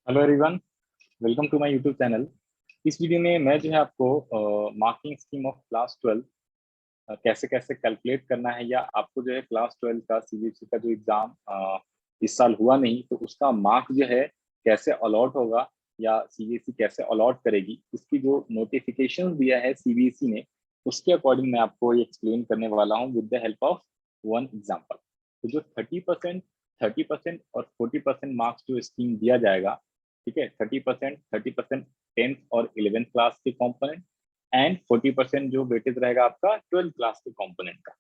Hello everyone, welcome to my YouTube channel. इस video में मैं जो है आपको मार्किंग स्कीम ऑफ क्लास 12 कैसे कैसे कैलकुलेट करना है, या आपको जो है क्लास 12 का सीबीएसई का जो एग्जाम इस साल हुआ नहीं तो उसका मार्क जो है कैसे अलॉट होगा या सीबीएसई कैसे अलॉट करेगी, इसकी जो नोटिफिकेशन दिया है सीबीएसई ने उसके अकॉर्डिंग मैं आपको ये एक्सप्लेन करने वाला हूँ with the help of one example. तो जो 30% और 40% मार्क्स जो स्कीम दिया जाएगा, ठीक है, 30% 10th और 11th क्लास के कॉम्पोनेंट एंड 40% जो वेटेज रहेगा आपका 12th क्लास के कॉम्पोनेंट का।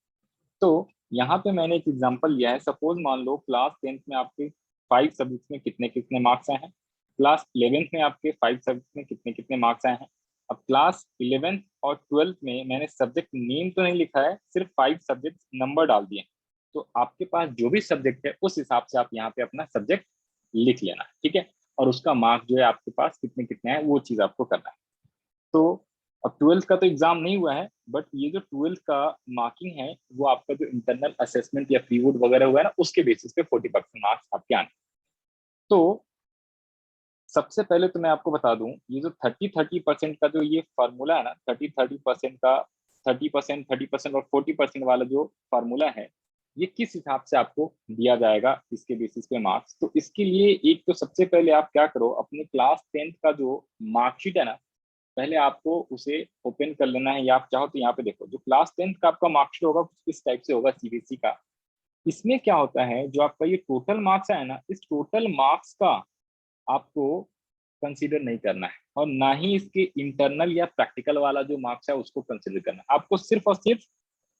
तो यहाँ पे मैंने एक एग्जांपल लिया है। सपोज मान लो क्लास 10th में आपके 5 सब्जेक्ट्स में कितने कितने मार्क्स आए हैं, क्लास 11th में आपके 5 सब्जेक्ट्स में कितने कितने मार्क्स आए हैं। अब क्लास 11th और 12th में मैंने सब्जेक्ट नेम तो नहीं लिखा है, सिर्फ 5 सब्जेक्ट नंबर डाल दिए। तो आपके पास जो भी सब्जेक्ट है उस हिसाब से आप यहाँ पे अपना सब्जेक्ट लिख लेना, ठीक है, और उसका मार्क्स जो है आपके पास कितने कितने हैं वो चीज आपको करना है। तो अब 12th का तो एग्जाम नहीं हुआ है, बट ये जो 12th का मार्किंग है वो आपका जो इंटरनल असेसमेंट या प्री बोर्ड वगैरह हुआ है ना, उसके बेसिस पे 40% मार्क्स आपके आने। तो सबसे पहले तो मैं आपको बता दूं, ये जो 30% का जो ये फार्मूला है ना, 30% का 30% और 40% वाला जो फार्मूला है, ये किस हिसाब से आपको दिया जाएगा इसके बेसिस पे मार्क्स। तो इसके लिए एक तो सबसे पहले आप क्या करो, अपने क्लास 10th का जो मार्कशीट है ना, पहले आपको उसे ओपन कर लेना है, या आप चाहो तो यहाँ पे देखो जो क्लास 10th का आपका मार्कशीट होगा कुछ इस टाइप से होगा सीबीएसई का। इसमें क्या होता है, जो आपका ये टोटल मार्क्स है ना, इस टोटल मार्क्स का आपको कंसीडर नहीं करना है, और ना ही इसके इंटरनल या प्रैक्टिकल वाला जो मार्क्स है उसको कंसीडर करना है। आपको सिर्फ और सिर्फ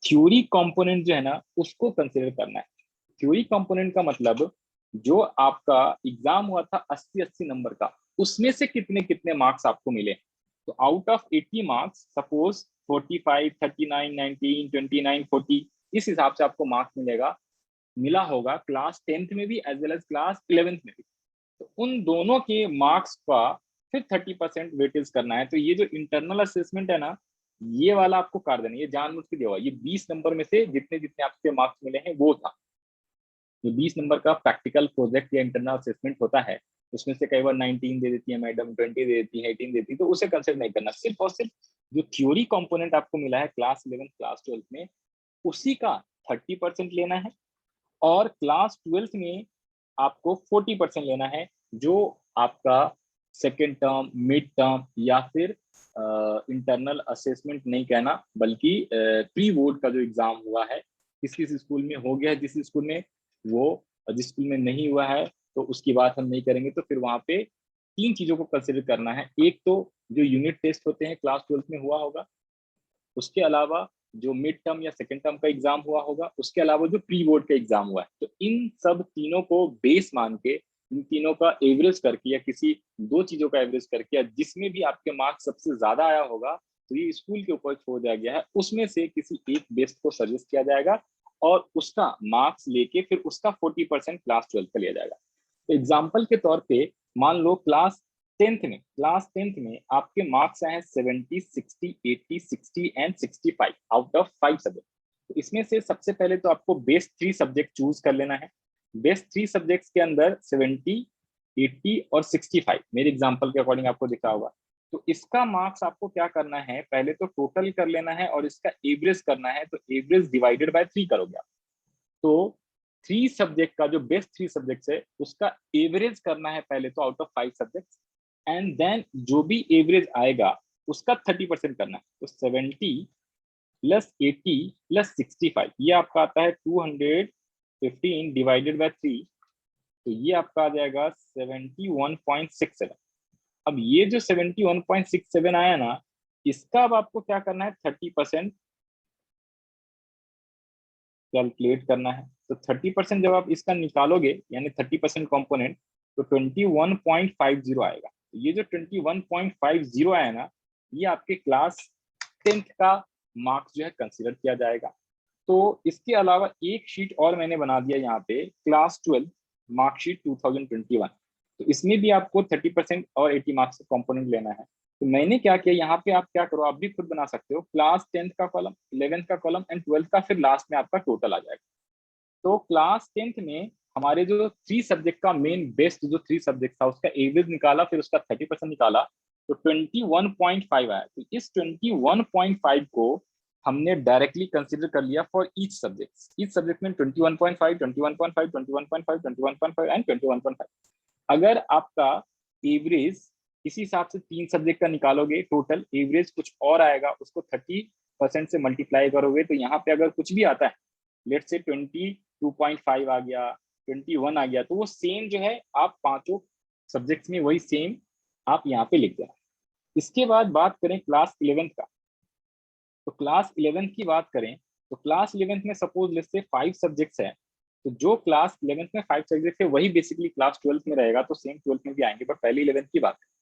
थ्योरी कंपोनेंट जो है ना उसको कंसीडर करना है। थ्योरी कंपोनेंट का मतलब जो आपका एग्जाम हुआ था 80-80 नंबर का, उसमें से कितने कितने मार्क्स आपको मिले। तो आउट ऑफ 80 मार्क्स सपोज 45, 39, 19, 29, 40, इस हिसाब से आपको मार्क्स मिला होगा क्लास 10th में भी as well as class 11th में भी। तो उन दोनों के मार्क्स का फिर 30% वेटेज करना है। तो ये जो इंटरनल असेसमेंट है ना, ये वाला आपको कर देना, ये जानबूझ के दिया हुआ, ये 20 नंबर में से जितने जितने आपके मार्क्स मिले हैं वो था। जो 20 नंबर का प्रैक्टिकल प्रोजेक्ट या इंटरनल असेसमेंट होता है, उसमें से कई बार 19 दे देती है मैडम, 20 दे देती है, 18 देती है, तो उसे कंसिडर नहीं करना। सिर्फ और सिर्फ जो थ्योरी कंपोनेंट आपको मिला है क्लास 11 क्लास 12 में, उसी का 30% लेना है, और क्लास 12 में आपको 40% लेना है, जो आपका सेकेंड टर्म, मिड टर्म, या फिर इंटरनल असेसमेंट नहीं कहना बल्कि प्री बोर्ड का जो एग्जाम हुआ है, किस किस स्कूल में हो गया है, जिस स्कूल में वो, जिस स्कूल में नहीं हुआ है तो उसकी बात हम नहीं करेंगे। तो फिर वहां पे तीन चीजों को कंसिडर करना है। एक तो जो यूनिट टेस्ट होते हैं क्लास 12 में हुआ होगा, उसके अलावा जो मिड टर्म या सेकेंड टर्म का एग्जाम हुआ होगा, उसके अलावा जो प्री बोर्ड का एग्जाम हुआ है। तो इन सब तीनों को बेस मान के, इन तीनों का एवरेज करके या किसी दो चीजों का एवरेज करके, या जिसमें भी आपके मार्क्स सबसे ज्यादा आया होगा, तो ये स्कूल के ऊपर छोड़ दिया गया है, उसमें से किसी एक बेस्ट को सजेस्ट किया जाएगा और उसका मार्क्स लेके फिर उसका 40% क्लास 12 का लिया जाएगा। तो एग्जाम्पल के तौर पे मान लो क्लास टेंथ में आपके मार्क्स आए हैं 70, 60, 80, 60 एंड 65 आउट ऑफ 5 सब्जेक्ट। तो इसमें से सबसे पहले तो आपको बेस्ट 3 सब्जेक्ट चूज कर लेना है। बेस्ट 3 सब्जेक्ट्स के अंदर 70, 80 और 65 मेरे एग्जाम्पल के अकॉर्डिंग आपको दिखा होगा। तो इसका मार्क्स आपको क्या करना है, पहले तो टोटल कर लेना है और इसका एवरेज करना है। तो एवरेज डिवाइडेड बाय 3 करोगे आप। तो 3 सब्जेक्ट का जो बेस्ट 3 सब्जेक्ट्स है उसका एवरेज करना है पहले तो out of 5 subjects, and then जो भी एवरेज आएगा उसका 30% करना है। तो 70 प्लस 80 प्लस 65, ये आपका आता है 215 डिवाइडेड बाय 3। तो ये आपका आ जाएगा 71.67। अब ये जो 71.67 आया ना, इसका अब आपको क्या करना है, 30% कैलकुलेट करना है। तो 30% जब आप इसका निकालोगे, यानी 30% कॉम्पोनेंट, तो 21.50 आएगा। तो ये जो 21.50 आया ना, ये आपके क्लास 10th का मार्क्स जो है कंसीडर किया जाएगा। तो इसके अलावा एक शीट और मैंने बना दिया यहाँ पे, क्लास 12 मार्कशीट 2021। तो इसमें भी आपको 30% और 80 मार्क्स का कॉम्पोनेंट लेना है। तो मैंने क्या किया यहाँ पे, आप क्या करो, आप भी खुद बना सकते हो, क्लास 10th का कॉलम, 11th का कॉलम एंड 12th का, फिर लास्ट में आपका टोटल आ जाएगा। तो क्लास 10th में हमारे जो 3 सब्जेक्ट का मेन बेस्ट जो 3 सब्जेक्ट था उसका एवरेज निकाला, फिर उसका 30% निकाला, तो 21.5 आया। तो इस 21.5 को हमने डायरेक्टली कंसिडर कर लिया फॉर ईच सब्जेक्ट में 21.5, 21.5, 21.5, 21.5 एंड 21.5। अगर आपका एवरेज इसी हिसाब से 3 सब्जेक्ट का निकालोगे, टोटल एवरेज कुछ और आएगा, उसको 30% से मल्टीप्लाई करोगे, तो यहाँ पे अगर कुछ भी आता है, लेट्स से 22.5 आ गया, 21 आ गया, तो वो सेम जो है आप पांचों सब्जेक्ट्स में वही सेम आप यहाँ पे लिख देना। इसके बाद बात करें क्लास 11th का, तो क्लास 11th की बात करें तो क्लास 11th में सपोज लेट्स से 5 सब्जेक्ट्स है, तो जो क्लास 11th में 5 सब्जेक्ट है वही बेसिकली क्लास 12th में रहेगा, तो सेम 12th में भी आएंगे, बट पहले 11th की बात करें।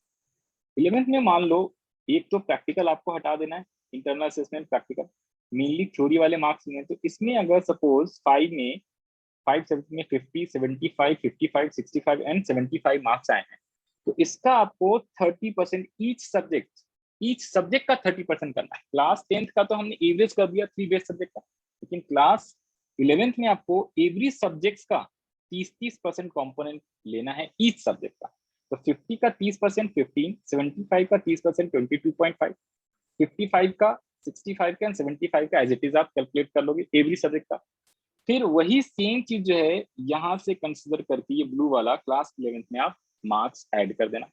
11th में मान लो एक तो प्रैक्टिकल आपको हटा देना है, internal assessment practical, mainly theory वाले मार्क्स नहीं है, तो इसमें अगर सपोज 5 सब्जेक्ट में 50, 75, 55, 65 एंड 75 मार्क्स आए हैं, तो इसका आपको 30% ईच सब्जेक्ट का 30% करना है। क्लास 10th का तो हमने एवरेज कर दिया 3 बेस्ट सब्जेक्ट का, लेकिन क्लास 11th में आपको एवरी सब्जेक्ट का 30% कॉम्पोनेंट लेना है ईच सब्जेक्ट का। तो 50 का 30% 15, 75 का 30% 22.5, 55 का 65 का 75 का एज इट इज आप कैलकुलेट कर लोगे एवरी सब्जेक्ट का। फिर वही सेम चीज जो है यहाँ से कंसिडर करके ये ब्लू वाला क्लास 11th में आप मार्क्स ऐड कर देना।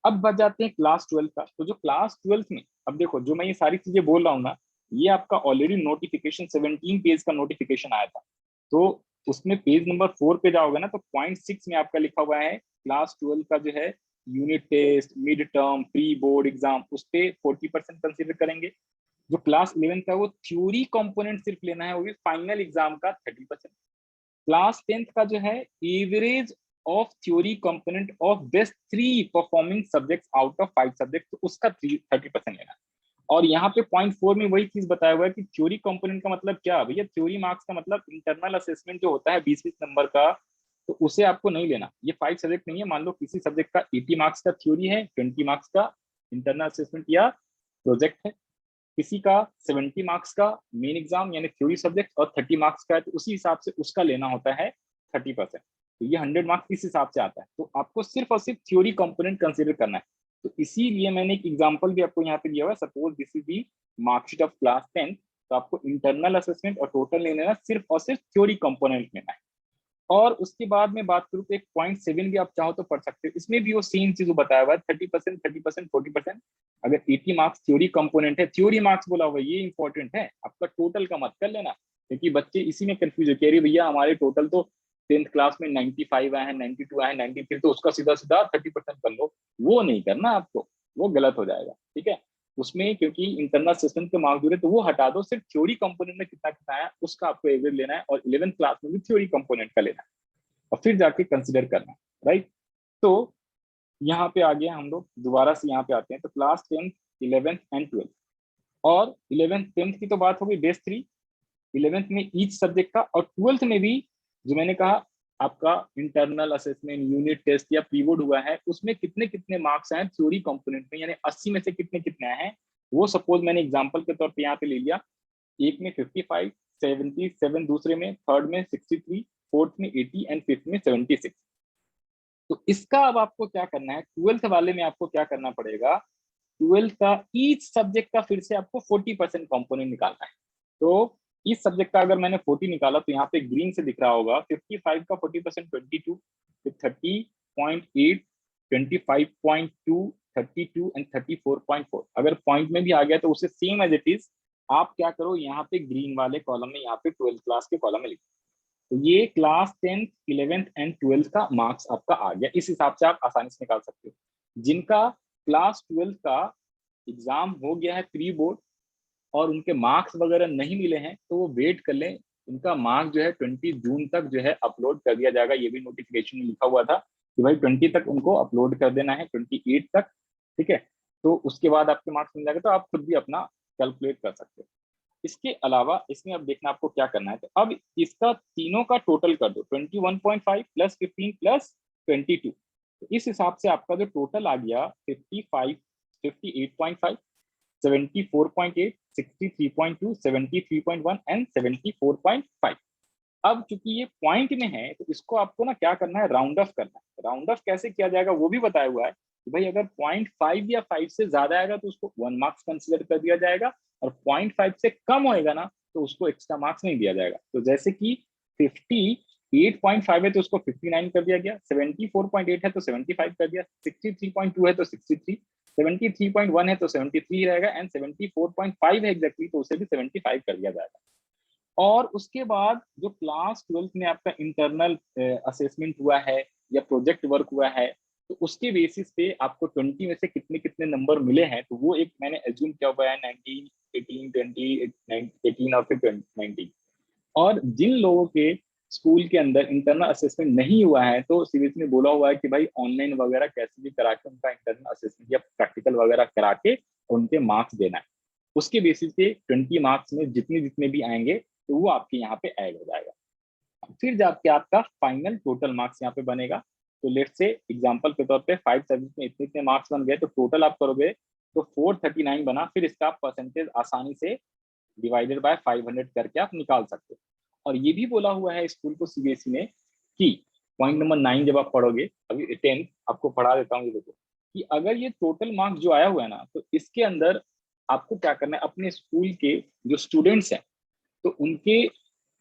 अब बच जाते हैं क्लास 12 का, तो जो क्लास 12 में, अब देखो जो मैं ये सारी चीजें बोल रहा हूँ ना, ये आपका ऑलरेडी नोटिफिकेशन 17 पेज का नोटिफिकेशन आया था, तो उसमें पेज नंबर 4 पे जाओगे ना, तो पॉइंट 6 में आपका लिखा हुआ है क्लास 12 का जो है unit test, mid term, pre board exam, उस पर 40% कंसिडर करेंगे। जो क्लास 11 का वो थ्योरी कंपोनेंट सिर्फ लेना है, वो भी फाइनल एग्जाम का 30%। क्लास 10th का जो है average of theory component of best 3 performing subjects out of 5 subject, तो उसका 30% लेना है। और यहाँ पे पॉइंट 4 में वही चीज बताया हुआ है कि थ्योरी कंपोनेंट का मतलब क्या भैया, थ्योरी मार्क्स का मतलब इंटरनल असेसमेंट जो होता है 20-20 नंबर का, तो उसे आपको नहीं लेना। ये 5 सब्जेक्ट नहीं है, मान लो किसी सब्जेक्ट का 80 मार्क्स का थ्योरी है, 20 मार्क्स का इंटरनल असेसमेंट या प्रोजेक्ट है, किसी का 70 मार्क्स का मेन एग्जाम यानी थ्योरी सब्जेक्ट और 30 मार्क्स का है, तो उसी हिसाब से उसका लेना होता है 30%। तो ये 100 मार्क्स इस हिसाब से आता है, तो आपको सिर्फ और सिर्फ थ्योरी कंपोनेंट कंसिडर करना है। तो इसीलिए मैंने एक एग्जांपल भी आपको यहाँ पे दिया हुआ है, suppose this is the marksheet of class 10, तो आपको इंटरनल असेसमेंट और टोटल नहीं लेना, सिर्फ और सिर्फ थ्योरी कंपोनेंट लेना है। और उसके बाद में बात करूँ तो एक पॉइंट 7 भी आप चाहो तो पढ़ सकते हो, इसमें भी वो सेम चीज बताया हुआ है 30%, 30%, 40%। अगर 80 मार्क्स थ्योरी कंपोनेंट है, थ्योरी मार्क्स बोला हुआ ये इंपॉर्टेंट है, आपका टोटल का मत कर लेना, क्योंकि बच्चे इसी में कंफ्यूज है, कह रही भैया हमारे टोटल तो 10th क्लास में 95 आए हैं, 92 आए हैं, 93, तो उसका सीधा सीधा 30% कर लो। वो नहीं करना आपको, वो गलत हो जाएगा, ठीक है। उसमें क्योंकि इंटरनल सिस्टम के मार्क्स जुड़े, तो वो हटा दो, सिर्फ थ्योरी कंपोनेंट में कितना कितना आया उसका आपको एवरेज लेना है, और 11th क्लास में भी थ्योरी कंपोनेंट का लेना है, और फिर जाके कंसिडर करना है, राइट। तो यहाँ पे आ गया, हम लोग दोबारा से यहाँ पे आते हैं, तो class 10th, 11th and 12th, और 11th 10th की तो बात होगी बेस 3, 11th में ईच सब्जेक्ट का, और 12th में भी जो मैंने कहा आपका इंटरनल असेसमेंट, यूनिट टेस्ट या प्रीबोर्ड हुआ है, उसमें कितने कितने मार्क्स आए थ्योरी कंपोनेंट में, यानी 80 में से कितने कितने आए हैं, वो सपोज मैंने एग्जांपल के तौर पे यहाँ पे ले लिया। एक में 55, 77 दूसरे में, थर्ड में 63, फोर्थ में 80 एंड फिफ्थ में 76। तो इसका अब आपको क्या करना है, 12th वाले में आपको क्या करना पड़ेगा, 12th का ईच सब्जेक्ट का फिर से आपको 40% कॉम्पोनेंट निकालना है। तो इस सब्जेक्ट का अगर मैंने 40 निकाला, तो यहाँ पे ग्रीन से दिख रहा होगा 55 का 40% 22, फिर 30.8, 25.2, 32 एंड 34.4। अगर पॉइंट में भी आ गया तो उसे सेम एज इट इज आप क्या करो, यहाँ पे ग्रीन वाले कॉलम में, यहाँ पे 12th क्लास के कॉलम में लिखो। तो ये class 10th, 11th and 12th का मार्क्स आपका आ गया। इस हिसाब से आप आसानी से निकाल सकते हो। जिनका क्लास 12th का एग्जाम हो गया है प्री बोर्ड और उनके मार्क्स वगैरह नहीं मिले हैं, तो वो वेट कर लें, उनका मार्क्स जो है 20 जून तक जो है अपलोड कर दिया जाएगा। ये भी नोटिफिकेशन में लिखा हुआ था कि भाई 20 तक उनको अपलोड कर देना है, 28 तक, ठीक है। तो उसके बाद आपके मार्क्स मिल जाएगा, तो आप खुद भी अपना कैलकुलेट कर सकते हो। इसके अलावा इसमें अब देखना आपको क्या करना है, तो अब इसका तीनों का टोटल कर दो, 21.5 प्लस 15 प्लस 22। तो इस हिसाब से आपका जो टोटल आ गया 55, 58.5, 74.8, 63.2, 73.1 एंड 74.5। अब चूंकि ये पॉइंट में है तो इसको आपको ना क्या करना है, राउंड ऑफ करना है। राउंड ऑफ कैसे किया जाएगा वो भी बताया हुआ है कि भाई अगर 0.5 या 5 से ज्यादा आएगा तो उसको 1 मार्क्स कंसिडर कर दिया जाएगा, और 0.5 से कम होएगा ना तो उसको एक्स्ट्रा मार्क्स नहीं दिया जाएगा। तो जैसे कि 58.5 है तो उसको 59 कर दिया गया, 74.8 है तो 75 कर दिया, 63.2 है तो 63, 73.1 है तो 73 रहेगा, एंड 74.5 है एग्जैक्टली तो उसे भी 75 कर दिया जाएगा। और उसके बाद जो क्लास 12th में आपका इंटरनल असेसमेंट हुआ है या प्रोजेक्ट वर्क हुआ है, तो उसके बेसिस पे आपको 20 में से कितने कितने नंबर मिले हैं, तो वो एक मैंने एज्यूम किया हुआ है 19, 18, 20, 18 और फिर 19। और जिन लोगों के स्कूल के अंदर इंटरनल असेसमेंट नहीं हुआ है तो सीबीएसई ने बोला हुआ है कि भाई ऑनलाइन वगैरह कैसे भी करा के उनका इंटरनल असेसमेंट या प्रैक्टिकल वगैरह करा के उनके मार्क्स देना है। उसके बेसिस पे 20 मार्क्स में जितने जितने भी आएंगे तो वो आपके यहाँ पे ऐड हो जाएगा। फिर जाके आपका फाइनल टोटल मार्क्स यहाँ पे बनेगा। तो लेट से एग्जांपल के तौर पे 5 सब्जेक्ट में इतने इतने मार्क्स बन गए तो टोटल आप करोगे तो 439 बना, फिर इसका आप परसेंटेज आसानी से डिवाइडेड बाय 500 करके आप निकाल सकते हो। और ये भी बोला हुआ है स्कूल को सीबीएसई ने कि पॉइंट नंबर 9 जब आप पढ़ोगे, अभी 10 आपको पढ़ा देता हूँ, ये देखो कि अगर ये टोटल मार्क्स जो आया हुआ है ना तो इसके अंदर आपको क्या करना है, अपने स्कूल के जो स्टूडेंट्स हैं तो उनके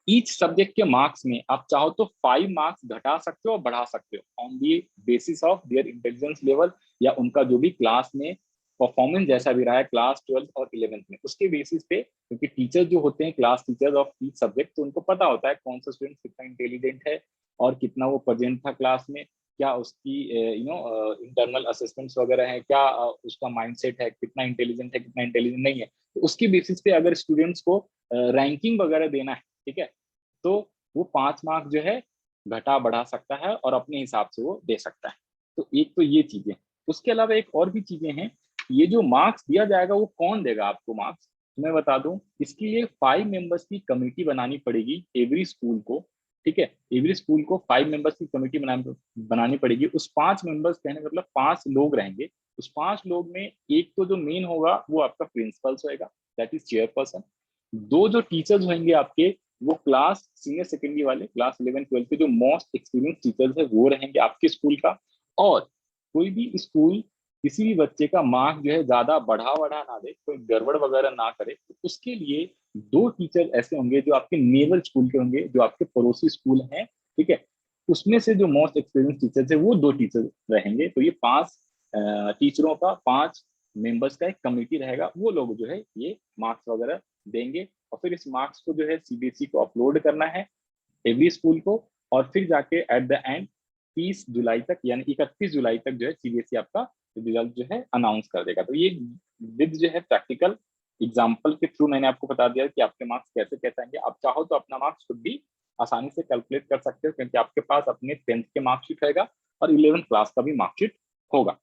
ईच सब्जेक्ट के मार्क्स में आप चाहो तो 5 मार्क्स घटा सकते हो और बढ़ा सकते हो on the basis of their intelligence level, या उनका जो भी क्लास में परफॉर्मेंस जैसा भी रहा है क्लास 12 और 11 में, उसके बेसिस पे। क्योंकि टीचर जो होते हैं class teachers of each subject, तो उनको पता होता है कौन सा स्टूडेंट कितना इंटेलिजेंट है और कितना वो प्रेजेंट था क्लास में, क्या उसकी इंटरनल असेसमेंट्स वगैरह है, क्या उसका माइंडसेट है, कितना इंटेलिजेंट है कितना इंटेलिजेंट नहीं है। तो उसके बेसिस पे अगर स्टूडेंट्स को रैंकिंग वगैरह देना है, ठीक है, तो वो 5 मार्क्स जो है घटा बढ़ा सकता है और अपने हिसाब से वो दे सकता है। तो एक तो ये चीजें, उसके अलावा एक और भी चीजें हैं। ये जो मार्क्स दिया जाएगा वो कौन देगा आपको मार्क्स, तो मैं बता दूं, इसके लिए 5 मेंबर्स की कमेटी बनानी पड़ेगी एवरी स्कूल को। ठीक है, एवरी स्कूल को 5 मेंबर्स की कमेटी बनानी पड़ेगी। उस 5 मेंबर्स कहने मतलब 5 लोग रहेंगे। उस 5 लोग में एक तो जो मेन होगा वो आपका प्रिंसिपल्स होएगा, दैट इज चेयरपर्सन। दो जो टीचर्स होंगे आपके वो क्लास सीनियर सेकेंडरी वाले, क्लास 11 12 के जो मोस्ट एक्सपीरियंस टीचर्स है वो रहेंगे आपके स्कूल का। और कोई भी स्कूल किसी भी बच्चे का मार्क्स जो है ज्यादा बढ़ा बढ़ा ना दे, कोई गड़बड़ वगैरह ना करे, तो उसके लिए 2 टीचर ऐसे होंगे जो आपके नेबल स्कूल के होंगे, जो आपके पड़ोसी स्कूल हैं। ठीक है, उसमें से जो मोस्ट एक्सपीरियंस टीचर्स है वो 2 टीचर रहेंगे। तो ये 5 टीचरों का, 5 मेंबर्स का एक कमेटी रहेगा, वो लोग जो है ये मार्क्स वगैरह देंगे। और फिर इस मार्क्स को जो है सीबीएसई को अपलोड करना है एवरी स्कूल को। और फिर जाके एट द एंड 30 जुलाई तक यानी 31 जुलाई तक जो है सीबीएसई आपका रिजल्ट जो है अनाउंस कर देगा। तो ये विद जो है प्रैक्टिकल एग्जाम्पल के थ्रू मैंने आपको बता दिया कि आपके मार्क्स कैसे कैसे आएंगे। आप चाहो तो अपना मार्क्स खुद भी आसानी से कैलकुलेट कर सकते हो, क्योंकि आपके पास अपने 10th के मार्कशीट रहेगा और 11th क्लास का भी मार्कशीट होगा।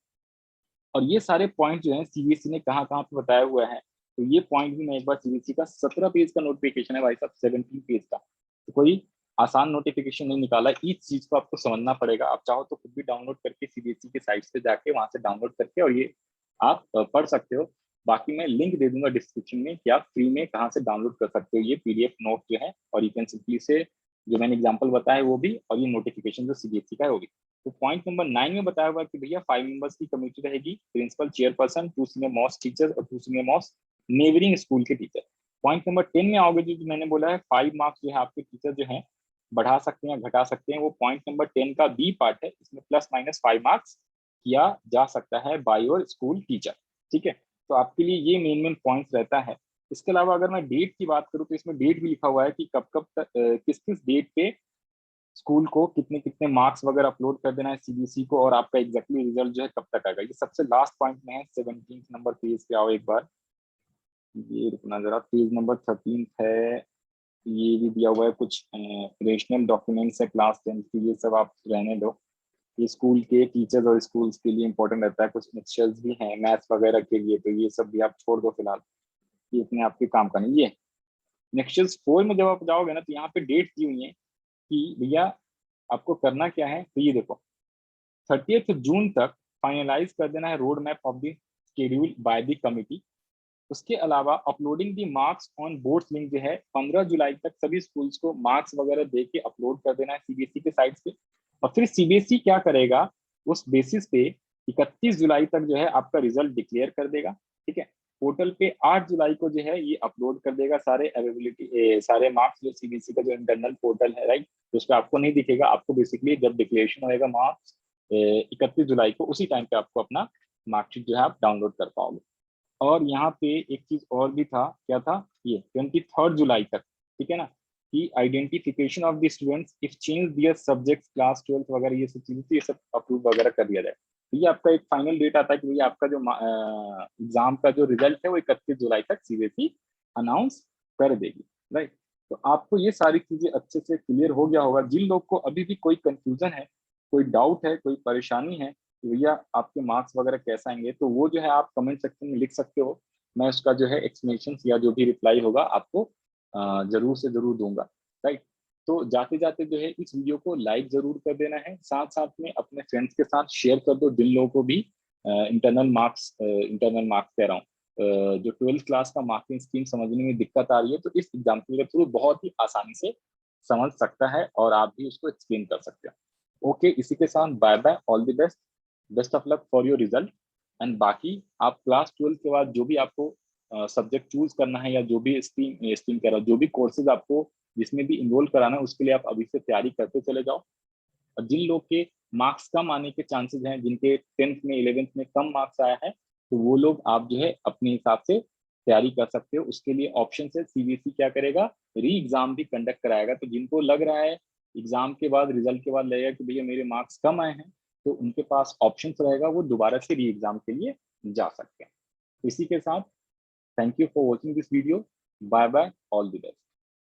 और ये सारे पॉइंट जो है सीबीएसई ने कहाँ कहाँ पे बताया हुआ है, तो ये पॉइंट भी मैं एक बार सीबीएसई का 17 पेज का नोटिफिकेशन है भाई साहब, 17 पेज का, तो कोई आसान नोटिफिकेशन नहीं निकाला। इस चीज को आपको समझना पड़ेगा। आप चाहो तो खुद भी डाउनलोड करके सीबीएसई के साइट पे जाके वहां से डाउनलोड करके और ये आप पढ़ सकते हो। बाकी मैं लिंक दे दूंगा डिस्क्रिप्शन में कि आप फ्री में कहाँ से डाउनलोड कर सकते हो ये पीडीएफ नोट जो है, और यू कैन सिंपली से जो मैंने एग्जाम्पल बताया वो भी, और ये नोटिफिकेशन जो सीबीएसई का है वो भी। तो पॉइंट नंबर 9 में बताया हुआ कि भैया 5 मेंबर्स की कमेटी रहेगी, principal, chairperson, 2 senior most teacher और 2 सीनियर मोस्ट नेबरिंग स्कूल के टीचर। पॉइंट नंबर 10 में आओगे जो मैंने बोला है 5 मार्क्स जो है आपके टीचर जो है बढ़ा सकते हैं घटा सकते हैं, वो पॉइंट नंबर 10 का बी पार्ट है। इसमें +- 5 मार्क्स किया जा सकता है बाय योर स्कूल टीचर। ठीक है, तो आपके लिए ये मेन मेन पॉइंट्स रहता है। इसके अलावा अगर मैं डेट की बात करूँ तो इसमें डेट भी लिखा हुआ है कि कब कब तक किस किस डेट पे स्कूल को कितने कितने मार्क्स वगैरह अपलोड कर देना है सीबीएसई को, और आपका एग्जैक्टली रिजल्ट जो है कब तक आएगा। ये सबसे लास्ट पॉइंट में है। 17 नंबर पेज पे आओ एक बार, ये रुकना जरा, पेज नंबर 13 है। ये भी दिया हुआ है कुछ रेशनल डॉक्यूमेंट्स है क्लास 10 की, ये सब आप रहने दो। ये स्कूल के टीचर्स और स्कूल्स के लिए इंपॉर्टेंट रहता है। कुछ मिक्सचर्स भी हैं मैथ्स वगैरह के लिए, तो ये सब भी आप छोड़ दो फिलहाल, ये इतने आपके काम का नहीं। ये मिक्सचर्स 4 में जब आप जाओगे ना तो यहाँ पे डेट दी हुई है कि भैया आपको करना क्या है। तो ये देखो 30 जून तक फाइनलाइज कर देना है road map of the schedule by the committee. उसके अलावा uploading the marks on board link जो है 15 जुलाई तक सभी स्कूल्स को मार्क्स वगैरह दे के अपलोड कर देना है सीबीएसई के साइट पे। और फिर सीबीएसई क्या करेगा, उस बेसिस पे 31 जुलाई तक जो है आपका रिजल्ट डिक्लेयर कर देगा। ठीक है, पोर्टल पे 8 जुलाई को जो है ये अपलोड कर देगा सारे अवेलेबिलिटी सारे मार्क्स, जो सीबीएसई का जो इंटरनल पोर्टल है, राइट, तो उस पर आपको नहीं दिखेगा। आपको बेसिकली जब डिक्लेरेशन होएगा मार्क्स 31 जुलाई को, उसी टाइम पे आपको अपना मार्कशीट जो है आप डाउनलोड कर पाओगे। और यहाँ पे एक चीज और भी था, क्या था, ये 23 जुलाई तक, ठीक है ना, कि identification of the students if change their subjects class 12 वगैरह ये सब चीजें, ये सब अप्रूव वगैरह कर दिया जाए। तो ये आपका एक फाइनल डेट आता है कि भैया आपका जो एग्जाम का जो रिजल्ट है वो 31 जुलाई तक सीबीएसई अनाउंस कर देगी, राइट। तो आपको ये सारी चीजें अच्छे से क्लियर हो गया होगा। जिन लोग को अभी भी कोई कंफ्यूजन है, कोई डाउट है, कोई परेशानी है कि भैया आपके मार्क्स वगैरह कैसे आएंगे, तो वो जो है आप कमेंट सेक्शन में लिख सकते हो। मैं उसका जो है एक्सप्लेनेशन या जो भी रिप्लाई होगा आपको जरूर से जरूर दूंगा, राइट। तो जाते जाते जो है इस वीडियो को लाइक जरूर कर देना है, साथ साथ में अपने फ्रेंड्स के साथ शेयर कर दो जिन लोगों को भी इंटरनल मार्क्स कह रहा हूँ, जो 12th क्लास का मार्किंग स्कीम समझने में दिक्कत आ रही है, तो इस एग्जाम्पल के थ्रू बहुत ही आसानी से समझ सकता है और आप भी उसको एक्सप्लेन कर सकते हो। ओके, इसी के साथ bye bye, all the best, best of luck for your result. And बाकी आप क्लास 12 के बाद जो भी आपको सब्जेक्ट चूज करना है या जो भी स्ट्रीम स्ट्रीम कह रहा, जो भी कोर्सेज आपको जिसमें भी इन्रोल कराना है, उसके लिए आप अभी से तैयारी करते चले जाओ। और जिन लोग के मार्क्स कम आने के चांसेस हैं, जिनके 10th में 11th में कम मार्क्स आया है, तो वो लोग आप जो है अपने हिसाब से तैयारी कर सकते हो। उसके लिए ऑप्शन है, सीबीएसई क्या करेगा, री एग्जाम भी कंडक्ट कराएगा। तो जिनको लग रहा है एग्जाम के बाद, रिजल्ट के बाद लगेगा कि भैया मेरे मार्क्स कम आए हैं, तो उनके पास ऑप्शन रहेगा, वो दोबारा से री एग्जाम के लिए जा सकते हैं। इसी के साथ thank you for watching this video, bye bye, all the best.